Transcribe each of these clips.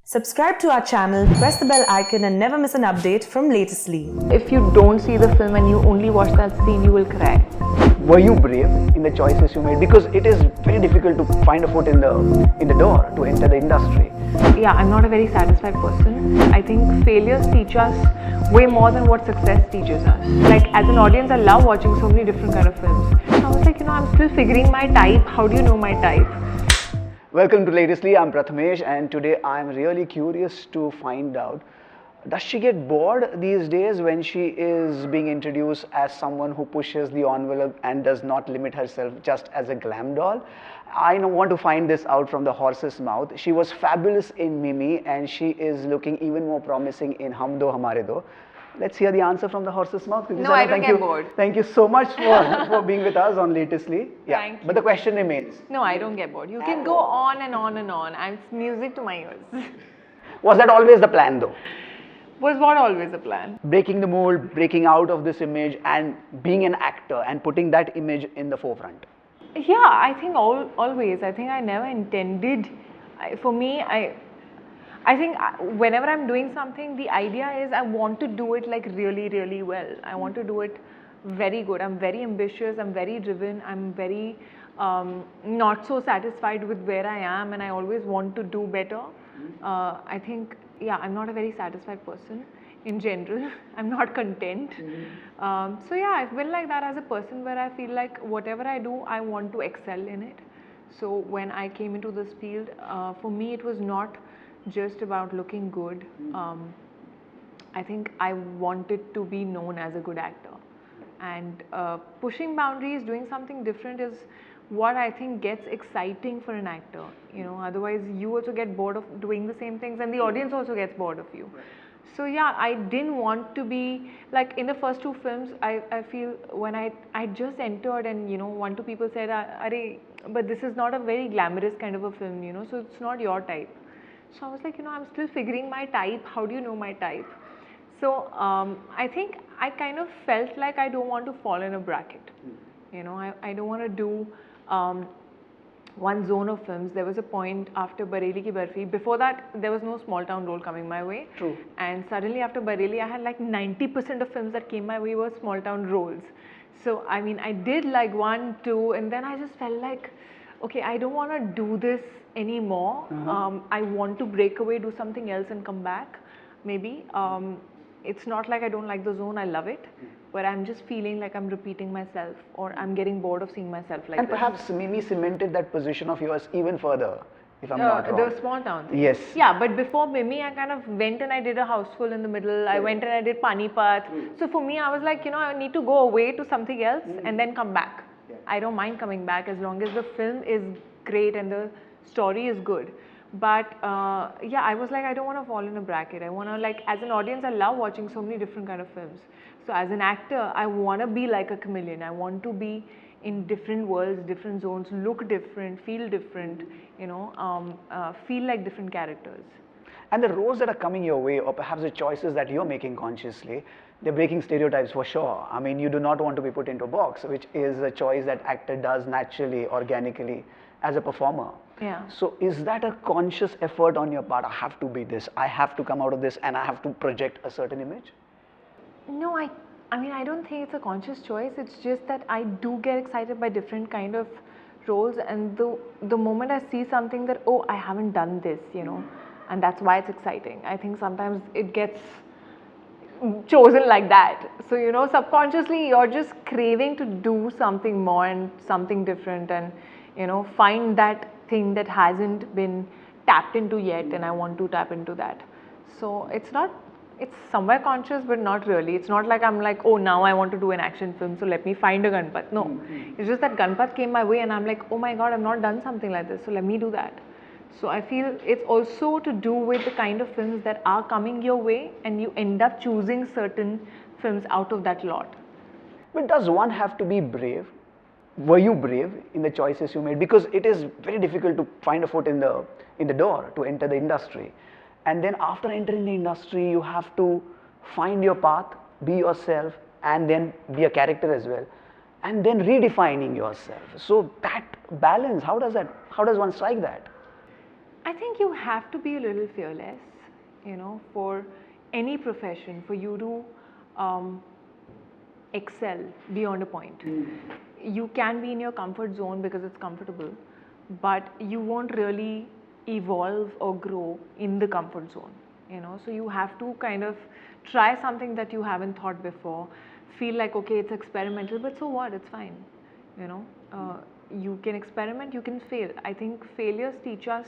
Subscribe to our channel, press the bell icon and never miss an update from Latestly. If you don't see the film and you only watch that scene, you will cry. Were you brave in the choices you made? Because it is very difficult to find a foot in the door to enter the industry. Yeah, I'm not a very satisfied person. I think failures teach us way more than what success teaches us. Like as an audience, I love watching so many different kind of films. So I was like, I'm still figuring my type. How do you know my type? Welcome to Latestly, I'm Prathamesh and today I'm really curious to find out, does she get bored these days when she is being introduced as someone who pushes the envelope and does not limit herself just as a glam doll? I want to find this out from the horse's mouth. She was fabulous in Mimi and she is looking even more promising in Hum Do Hamare Do. Let's hear the answer from the horse's mouth. No, I don't get bored. Thank you so much for being with us on Latestly. Yeah, Thank you. but the question remains. No, I don't get bored. You can go on and on and on. I'm music to my ears. Was that always the plan though? Was what always a plan? Breaking the mold, breaking out of this image and being an actor and putting that image in the forefront. Yeah, I think always. I think I never intended. For me, I think whenever I'm doing something, the idea is I want to do it like really, really well. I want to do it very good. I'm very ambitious. I'm very driven. I'm very not so satisfied with where I am, and I always want to do better. I think, yeah, I'm not a very satisfied person in general. I'm not content. So yeah, I've been like that as a person where I feel like whatever I do, I want to excel in it. So when I came into this field, for me it was not just about looking good. I think I wanted to be known as a good actor, and pushing boundaries, doing something different is what I think gets exciting for an actor. Otherwise you also get bored of doing the same things and the audience also gets bored of you. So yeah, I didn't want to be like in the first two films. I feel when I just entered and one two people said, "Arey, but this is not a very glamorous kind of a film, so it's not your type." So I was like, I'm still figuring my type. How do you know my type? So I think I kind of felt like I don't want to fall in a bracket. I don't want to do one zone of films. There was a point after Bareilly Ki Barfi. Before that, there was no small town role coming my way. True. And suddenly after Bareilly, I had like 90% of films that came my way were small town roles. So I mean, I did like 1, 2, and then I just felt like, okay, I don't want to do this anymore. I want to break away, do something else and come back, maybe. It's not like I don't like the zone, I love it, but I'm just feeling like I'm repeating myself or I'm getting bored of seeing myself like And this. perhaps Mimi cemented that position of yours even further, if I'm not wrong. The small town thing. Yes. Yeah, but before Mimi, I kind of went and I did a houseful in the middle. I went and I did Panipat. So for me, I was like, I need to go away to something else and then come back. I don't mind coming back as long as the film is great and the story is good. But yeah, I was like, I don't want to fall in a bracket. I want to, like, as an audience, I love watching so many different kind of films. So as an actor, I want to be like a chameleon. I want to be in different worlds, different zones, look different, feel different, feel like different characters. And the roles that are coming your way, or perhaps the choices that you're making consciously, they're breaking stereotypes for sure. I mean, you do not want to be put into a box, which is a choice that actor does naturally, organically, as a performer. Yeah. So is that a conscious effort on your part? I have to be this, I have to come out of this, and I have to project a certain image? No, I mean, I don't think it's a conscious choice. It's just that I do get excited by different kind of roles, and the moment I see something that, oh, I haven't done this, and that's why it's exciting. I think sometimes it gets chosen like that. So, subconsciously you're just craving to do something more and something different and, find that thing that hasn't been tapped into yet, and I want to tap into that. So it's somewhere conscious, but not really. It's not like I'm like, oh, now I want to do an action film, so let me find a Ganpat. No, it's just that Ganpat came my way and I'm like, oh my God, I've not done something like this, so let me do that. So I feel it's also to do with the kind of films that are coming your way and you end up choosing certain films out of that lot. But does one have to be brave? Were you brave in the choices you made? Because it is very difficult to find a foot in the door to enter the industry. And then after entering the industry, you have to find your path, be yourself, and then be a character as well. And then redefining yourself. So that balance, how does one strike that? I think you have to be a little fearless, for any profession, for you to excel beyond a point. You can be in your comfort zone because it's comfortable, but you won't really evolve or grow in the comfort zone. So you have to kind of try something that you haven't thought before, feel like, okay, it's experimental, but so what, it's fine. you know you can experiment, you can fail. I think failures teach us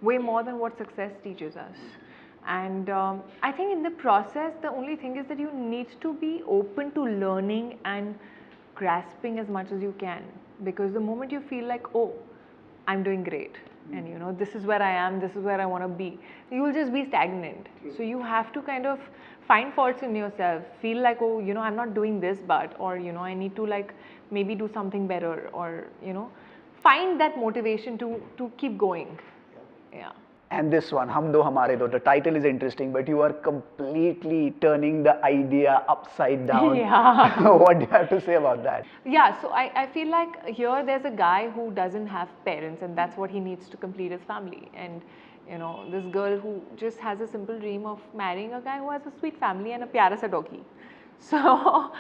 way more than what success teaches us. And I think in the process, the only thing is that you need to be open to learning and grasping as much as you can, because the moment you feel like, oh, I'm doing great, and this is where I am, this is where I want to be, you will just be stagnant. So you have to kind of find faults in yourself, feel like, oh, I'm not doing this, but, or I need to like maybe do something better, or find that motivation to keep going. Yeah. And this one, Hum Do Hamare Do, the title is interesting, but you are completely turning the idea upside down. Yeah. What do you have to say about that? Yeah, so I feel like here there's a guy who doesn't have parents, and that's what he needs to complete his family. And this girl who just has a simple dream of marrying a guy who has a sweet family and a pyara sa doggy. So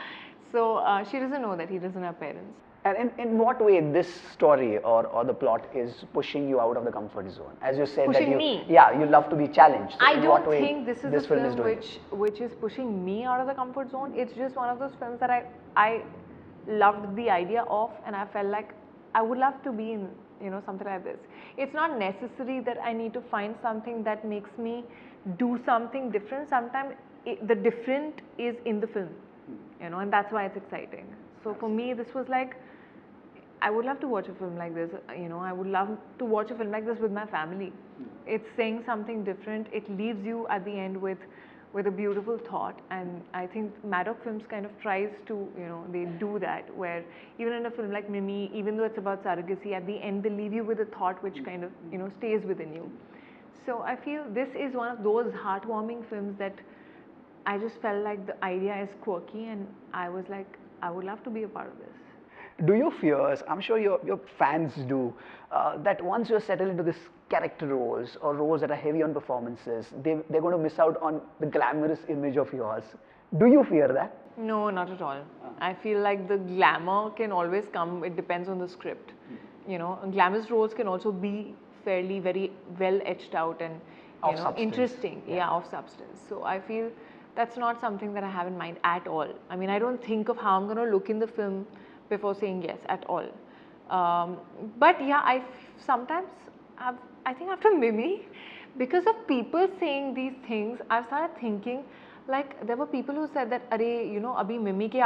she doesn't know that he doesn't have parents. And in what way this story or the plot is pushing you out of the comfort zone? As you said, Pushing that me. you love to be challenged. So I in what don't way think this is a film is doing which is pushing me out of the comfort zone. It's just one of those films that I loved the idea of, and I felt like I would love to be in something like this. It's not necessary that I need to find something that makes me do something different. Sometimes the different is in the film, and that's why it's exciting. So for me, this was like, I would love to watch a film like this. I would love to watch a film like this with my family. It's saying something different. It leaves you at the end with a beautiful thought. And I think Maddox Films kind of tries to, they do that, where even in a film like Mimi, even though it's about surrogacy, at the end they leave you with a thought which kind of, stays within you. So I feel this is one of those heartwarming films that I just felt like the idea is quirky, and I was like, I would love to be a part of this. Do you fear, I'm sure your fans do, that once you're settled into this character roles or roles that are heavy on performances, they're going to miss out on the glamorous image of yours? Do you fear that? No, not at all. I feel like the glamour can always come, it depends on the script. Glamorous roles can also be fairly very well etched out and interesting, of substance. So I feel that's not something that I have in mind at all. I mean, I don't think of how I'm going to look in the film before saying yes at all. But yeah, I think after Mimi, because of people saying these things, I've started thinking, like, there were people who said that, Are, abhi Mimi ke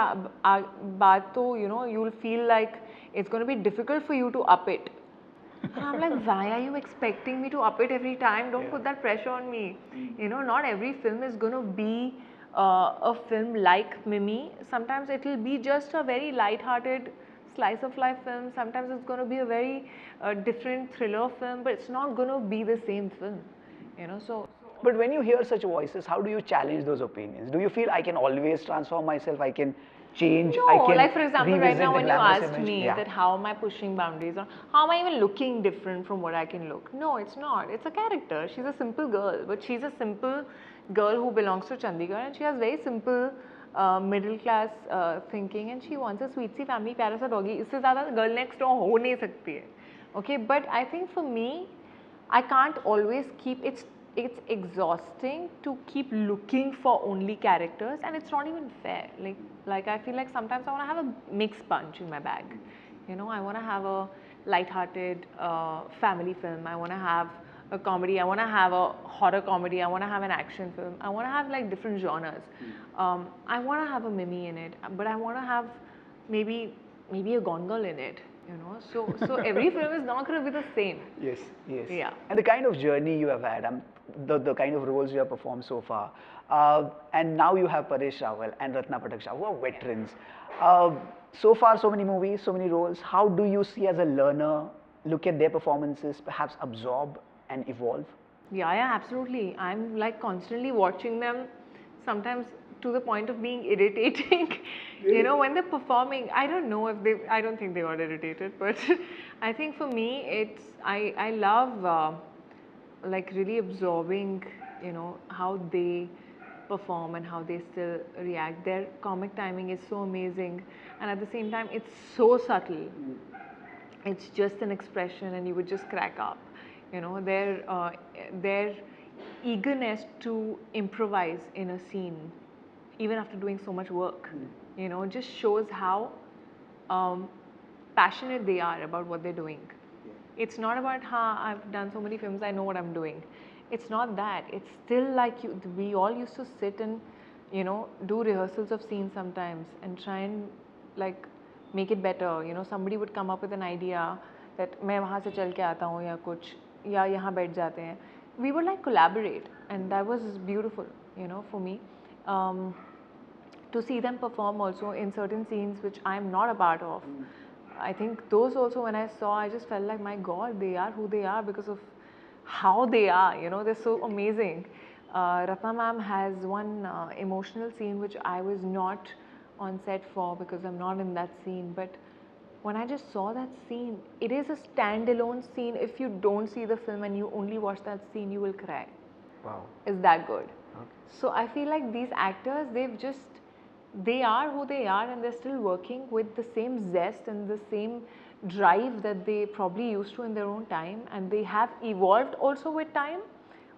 baad to, you'll feel like it's going to be difficult for you to up it. And I'm like, why are you expecting me to up it every time? Don't put that pressure on me. Not every film is going to be a film like Mimi. Sometimes it will be just a very light-hearted slice of life film. Sometimes it's going to be a very different thriller film, but it's not going to be the same film. But when you hear such voices, how do you challenge those opinions? Do you feel I can always transform myself? I can change? No, I can like for example, right now when you asked image? me that how am I pushing boundaries, or how am I even looking different from what I can look? No, it's not. It's a character. She's a simple girl, but she's a simple girl who belongs to Chandigarh, and she has very simple middle class thinking, and she wants a sweet C family, प्यारा सा doggy. इससे ज़्यादा girl next door हो नहीं सकती है. Okay, but I think for me, I can't always keep it's exhausting to keep looking for only characters, and it's not even fair. Like I feel like sometimes I want to have a mixed punch in my bag. I want to have a light-hearted family film. I want to have a comedy. I want to have a horror comedy. I want to have an action film. I want to have like different genres. I want to have a Mimi in it, but I want to have maybe a Gone Girl in it. So every film is not going to be the same. Yes, yes. Yeah. And the kind of journey you have had, the kind of roles you have performed so far, and now you have Paresh Rawal and Ratna Pathak Shah, who are veterans. So far, so many movies, so many roles. How do you see as a learner, look at their performances, perhaps absorb and evolve? Yeah, absolutely. I'm like constantly watching them, sometimes to the point of being irritating. When they're performing, I don't think they got irritated, but I think for me, I love like really absorbing, how they perform and how they still react. Their comic timing is so amazing, and at the same time, it's so subtle. It's just an expression, and you would just crack up. Their eagerness to improvise in a scene, even after doing so much work, just shows how passionate they are about what they're doing. It's not about, I've done so many films, I know what I'm doing. It's not that. It's still like we all used to sit and, do rehearsals of scenes sometimes and try and like make it better. Somebody would come up with an idea that मैं वहाँ से चल के आता हूँ या कुछ या यहाँ बैठ जाते हैं. We would like collaborate, and that was beautiful, for me. To see them perform also in certain scenes which I'm not a part of. I think those also, when I saw, I just felt like, my God, they are who they are because of how they are, they're so amazing. Ratna ma'am has one emotional scene which I was not on set for because I'm not in that scene, but when I just saw that scene, it is a standalone scene. If you don't see the film and you only watch that scene, you will cry. Wow. It's that good. Okay. So I feel like these actors, they are who they are, and they're still working with the same zest and the same drive that they probably used to in their own time, and they have evolved also with time,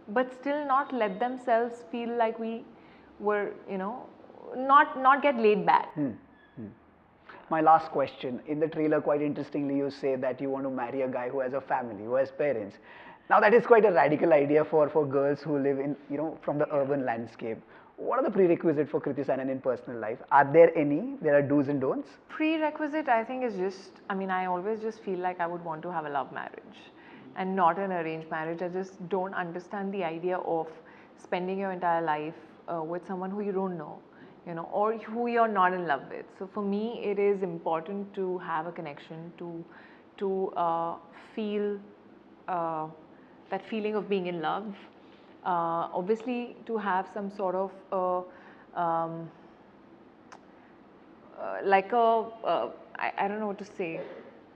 but still not let themselves feel like we were, not get laid back. My last question. In the trailer, quite interestingly, you say that you want to marry a guy who has a family, who has parents. Now that is quite a radical idea for girls who live in, from the urban landscape. What are the prerequisites for Kriti Sanon in personal life? Are there any? There are do's and don'ts? Prerequisite, I think, is just, I always just feel like I would want to have a love marriage and not an arranged marriage. I just don't understand the idea of spending your entire life with someone who you don't know, or who you're not in love with. So for me, it is important to have a connection, to feel that feeling of being in love. Obviously, to have some sort of like I don't know what to say.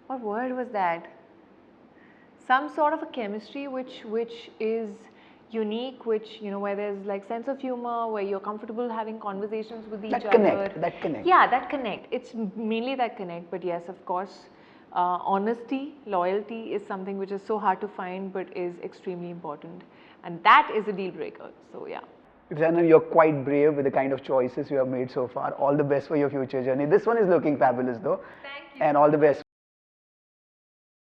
What word was that? Some sort of a chemistry which is unique, which, where there's like sense of humor, where you're comfortable having conversations with each other. That connect. Yeah, that connect. It's mainly that connect, but yes, of course, honesty, loyalty is something which is so hard to find, but is extremely important, and that is a deal breaker. So yeah. Sanon, you're quite brave with the kind of choices you have made so far. All the best for your future journey. This one is looking fabulous though. Thank you. And all the best.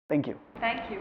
Thank you. Thank you.